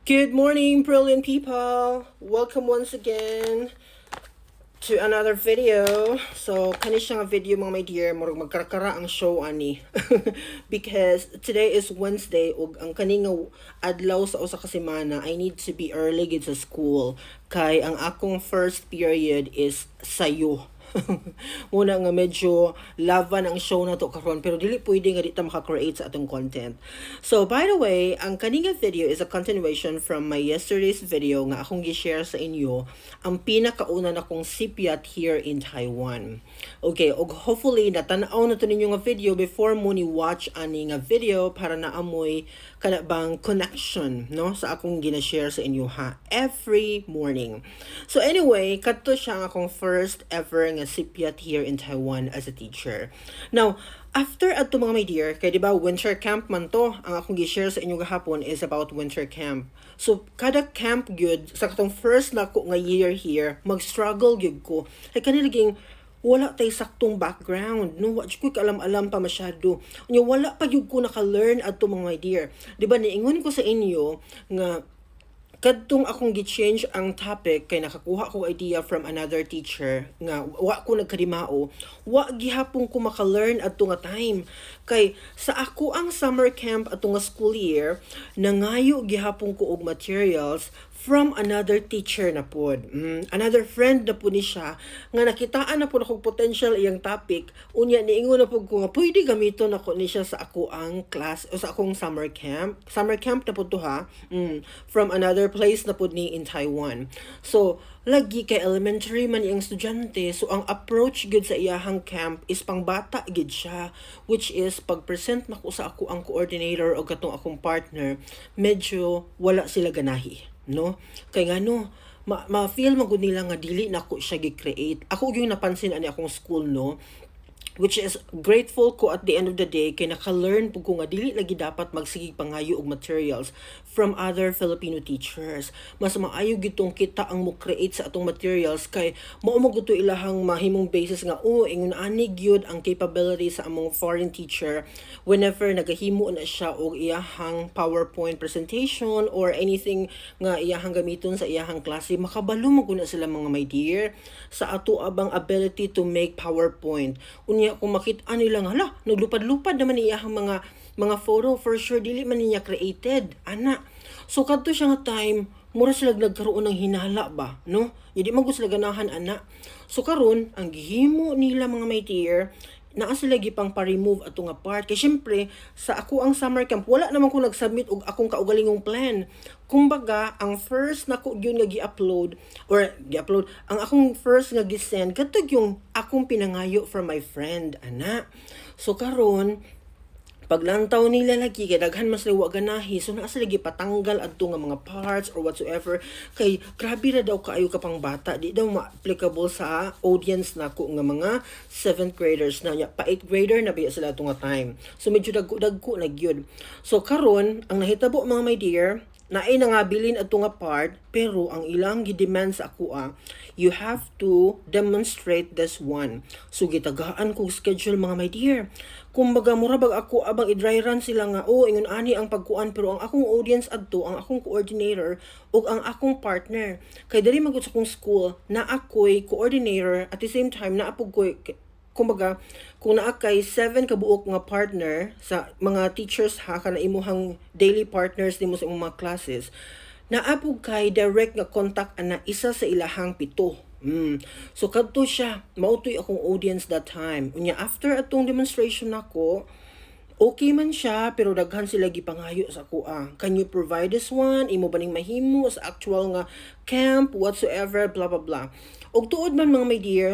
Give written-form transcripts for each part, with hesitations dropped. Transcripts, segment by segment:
Good morning, brilliant people. Welcome once again to another video. So, kani siya nga video mga my dear, murag magkarakara ang show ani. Because today is Wednesday ug ang kani nga adlaw sa usa ka semana, I need to be early gid sa school kay ang akong first period is sayo. Muna nga medyo lavan ang show na to karon pero dili pwede nga dita maka-create sa atong content. So by the way, ang kaninga video is a continuation from my yesterday's video nga akong gi-share sa inyo ang pinakauna na kong sipiat here in Taiwan. Okay, og hopefully natanaw na to ninyo nga video before mo ni watch ani nga video para na amoy kana bang connection no sa akong gina-share sa inyo ha every morning. So anyway, kadto siya ang akong first ever nga sipiat here in Taiwan as a teacher. Now, after ato mga my dear, kay di ba winter camp man to, ang akong gi-share sa inyo gahapon is about winter camp. So, kada camp gyud sa katong first na ko nga year here, mag-struggle gyud ko. Ay kanilaging wala tay saktong background, no? Wa ko alam-alam pa masyado. Unya wala pa gyud ko naka-learn ato mga my dear. Di ba niingon ko sa inyo nga kadtong akong gi-change ang topic kay nakakuha ko idea from another teacher nga wa ko nagkadimao, wa gihapon ko maka-learn adto nga time kay sa ako ang summer camp ato nga school year nangayo gihapon ko og materials from another teacher na pod. Another friend na po ni siya nga nakitaan na po akong potential iyang topic unya niingon na po ko nga pwede gamiton ako ni siya sa ako ang class o sa akong summer camp na po to ha. From another place na po ni in Taiwan. So lagi kay elementary man iyang estudyante, so ang approach gud sa iyahang camp is pangbata gid siya, which is pag-present nako sa ako ang coordinator o katong akong partner, medyo wala sila ganahi, no? Kay ngano ma-feel magud nila nga dili nako siya gi-create. Ako yung napansin ani akong school, no? Which is grateful ko at the end of the day kay naka-learn po ko nga dili lagi dapat magsigig pangayo og materials from other Filipino teachers. Mas maayo gitong kita ang mo create sa atong materials kay mao mo guto ilahang mahimong basis nga ingon ani gyud ang capability sa among foreign teacher whenever nagahimo na siya og iyahang PowerPoint presentation or anything nga iyahang gamiton sa iyahang klase, makabalo mo guna sila mga my dear sa ato abang ability to make PowerPoint. Kung makita nila nga, hala, naglupad-lupad naman iyahang mga photo, for sure, dili man niya created. Ana. So, kadto siya nga time, mura sila nagkaroon ng hinala ba, no? Hindi man sila ganahan, ana. So, karon ang gihimo nila mga my dear, naa sila gipang pa-remove ato nga part. Kaya syempre, sa ako ang summer camp, wala naman ko nag-submit og akong kaugalingong plan. Kumbaga, ang first na ko yun nga gi-upload, ang akong first nga gi-send, katog yung akong pinangayo from my friend, ana. So karon paglantaw nila lagi kay daghan mas liwa ganahi, so naa sila gipatanggal adto nga mga parts or whatsoever kay grabe ra daw kaayo ka pang bata, di daw ma-applicable sa audience nako nga mga 7th graders na nya, pa 8th grader na biya sila ato nga time, so medyo dagko na gyud. So karon ang nahitabo mga my dear, naay na nga bilin ato nga part, pero ang ilang gi-demand sa ako you have to demonstrate this one. So gitagaan kong schedule mga my dear. Kumbaga murabag ako abang i-dry run sila nga ingon ani ang pagkuan, pero ang akong audience adto, ang akong coordinator ug ang akong partner. Kay diri magud sa akong school na ako'y coordinator at the same time na apog ko kumbaga kung naa kay 7 ka buok nga partner sa mga teachers ha kana imuhang daily partners nimo sa imong mga classes, naapog kay direct nga contact ana isa sa ilahang 7. So kadto siya, mautoy akong audience that time. Unya after atong demonstration nako, okay man siya pero daghan sila gipangayo sa ako can you provide this one, imo ba ning mahimo sa actual nga camp whatsoever, blah blah blah. Og tuod man mga my dear,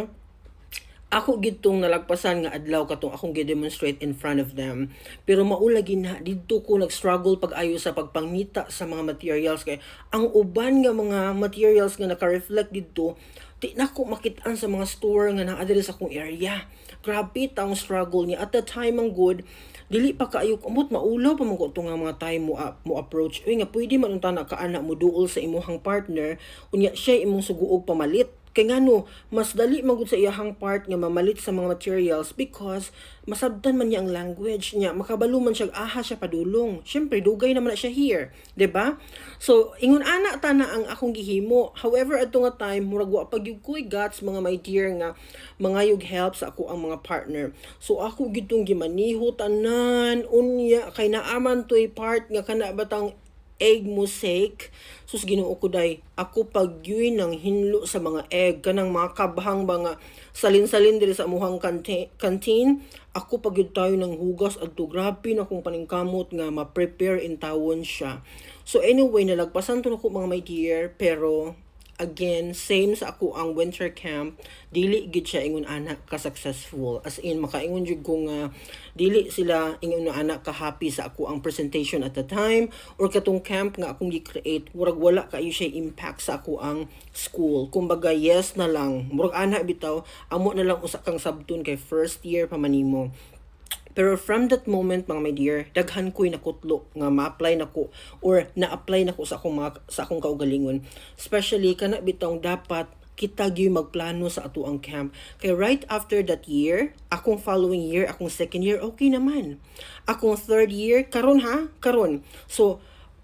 ako gitong nalagpasan nga adlaw katong akong gi-demonstrate in front of them. Pero maulagi na didto ko nag-struggle pag-ayo sa pagpangita sa mga materials kay ang uban nga mga materials nga naka-reflect didto di na ko makitaan sa mga store nga naa diri sa akong area. Grabe taong struggle niya at the time ang good dili pa kaayo kumot maulaw pa man ko nga mga time mo approach nga pwede man unta na kaana mo duol sa imuhang partner unya siya imong suguog pamalit Kay ngano, mas dali magud sa iyahang part nga mamalit sa mga materials because masabtan man niya ang language niya, makabalo man siya, aha siya padulong. Syempre, dugay naman na siya here, 'di ba? So, ingon ana ta na ang akong gihimo. However, adto nga time, murag wa pag gyud ko'y guts mga my dear nga mangayog help sa ako ang mga partner. So, ako gyud tong gimaniho tanan, unya kay naaman to'y part nga kana batang egg mosaic. Sus Ginoo ko day, ako pagyoy ng hinlo sa mga egg kanang mga kabhang mga salin-salin diri sa amuhang canteen. Ako pagyud tayo ng hugas adto, grabe na kung paningkamot nga ma-prepare in tawon siya. So anyway, nalagpasan to nako mga my dear, pero again, same sa ako ang winter camp, dili gid siya ingon anak ka successful. As in, makaingon jud ko nga dili sila ingon na anak ka happy sa ako ang presentation at the time or katong camp nga akong gi-create, murag wala kayo siya impact sa ako ang school. Kumbaga yes na lang, murag ana bitaw, amo na lang usa kang sabton kay first year pa manimo. Pero from that moment, mga my dear, daghan ko'y nakutlo nga ma-apply nako or na-apply nako sa akong kaugalingon. Especially kana bitong dapat kita gyud magplano sa ato ang camp. Kay right after that year, akong following year, akong second year, okay naman. Akong third year, karon. So,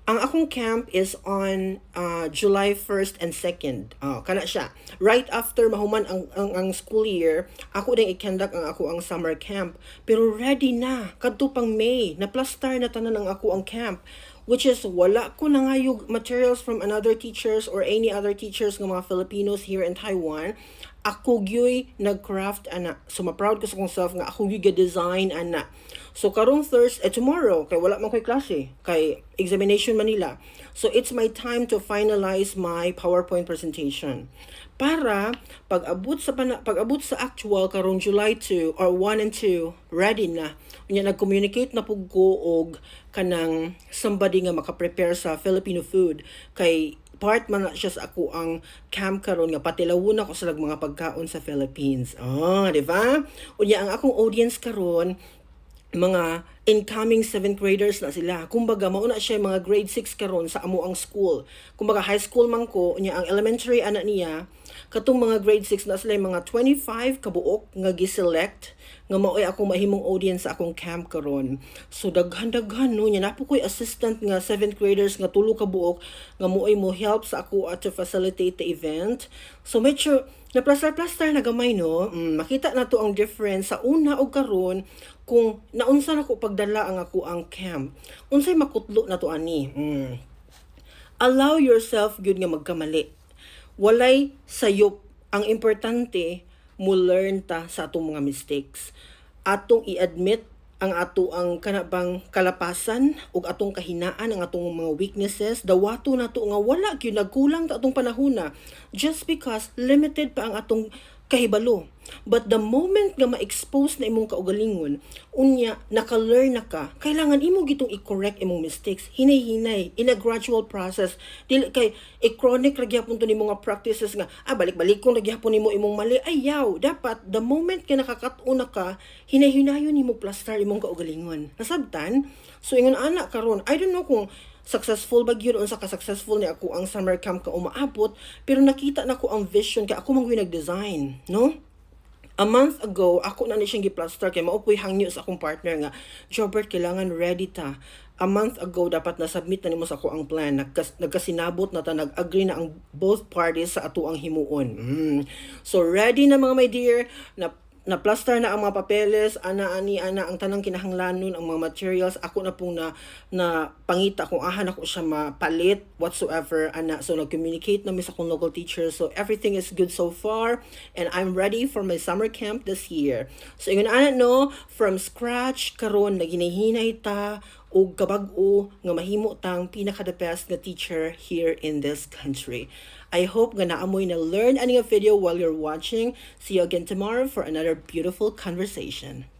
ang akong camp is on July 1st and 2nd. Kana siya. Right after mahuman ang school year, ako ding ikandak ang ako ang summer camp. Pero ready na. Kadto pang May. Na-plaster na tanan ang ako ang camp. Which is, wala ko nangayog materials from another teachers or any other teachers ng mga Filipinos here in Taiwan. Ako gyoy nag-craft ana. So ma-proud ko sa kong self nga ako gyoy design ana. So karong Thursday, tomorrow, kay wala man ko'y klase, kay examination Manila. So it's my time to finalize my PowerPoint presentation. Para pag-abot sa actual karong July 2 or 1 and 2, ready na. Unya nag-communicate na pug ko og kanang somebody nga maka-prepare sa Filipino food kay part man na siya sa ako ang camp karon nga patilawon ako sa mga pagkaon sa Philippines. Di ba? Unya ang akong audience karon mga incoming 7th graders na sila. Kumbaga, mauna siya mga grade 6 karon sa amo ang school. Kumbaga, high school man ko, niya ang elementary anak niya, katong mga grade 6 na sila mga 25 kabuok nga giselect nga maoy ako mahimong audience sa akong camp karon. So daghan-daghan no nya napo koy assistant nga 7th graders nga tulo ka buok nga mooy mo help sa ako at to facilitate the event. So medyo na plaster na gamay no. Makita na to ang difference sa una og karon kung naunsa na ko pagdala ang ako ang camp. Unsay makutlo na to ani. Allow yourself gyud nga magkamali. Walay sayop. Ang importante, mo learn ta sa atong mga mistakes. Atong i-admit ang ato ang kanabang kalapasan ug atong kahinaan, ang atong mga weaknesses. Dawato nato nga wala gyud nagkulang ta atong panahona just because limited pa ang atong kahibalo. But the moment nga ma-expose na imong kaugalingon, unya naka-learn na ka, kailangan imo gitong i-correct imong mistakes, hinay-hinay, in a gradual process. Dili kay i-chronic ra gyapon to nimo nga practices nga, balik-balik kung gyapon nimo imong mali, ayaw. Dapat the moment ka nakakat-o na ka, hinay-hinayon nimo plaster imong kaugalingon. Nasabtan? So ingon ana karon, I don't know kung successful ba gyud unsa ka successful ni ako ang summer camp ka umaabot, pero nakita na ko ang vision kay ako man gyud nag-design, no? A month ago, ako na ni siyang gi-plaster kay maupoy hangyo sa akong partner nga, Jobert, kailangan ready ta. A month ago, dapat na-submit na nimo sa ako ang plan. Nagkasinabot na ta, nag-agree na ang both parties sa ato ang himuon. So, ready na mga my dear, na plaster na ang mga papeles, ana ang tanang kinahanglanon, ang mga materials, ako na pong na pangita kung ahan ako siya mapalit whatsoever, ana. So nag-communicate na mi sa akong local teacher, so everything is good so far and I'm ready for my summer camp this year. So ingon ana no, from scratch karon naginahinay ta og kabag-o nga mahimo tang pinaka-the best nga teacher here in this country. I hope nga naamoy na learn ani nga video while you're watching. See you again tomorrow for another beautiful conversation.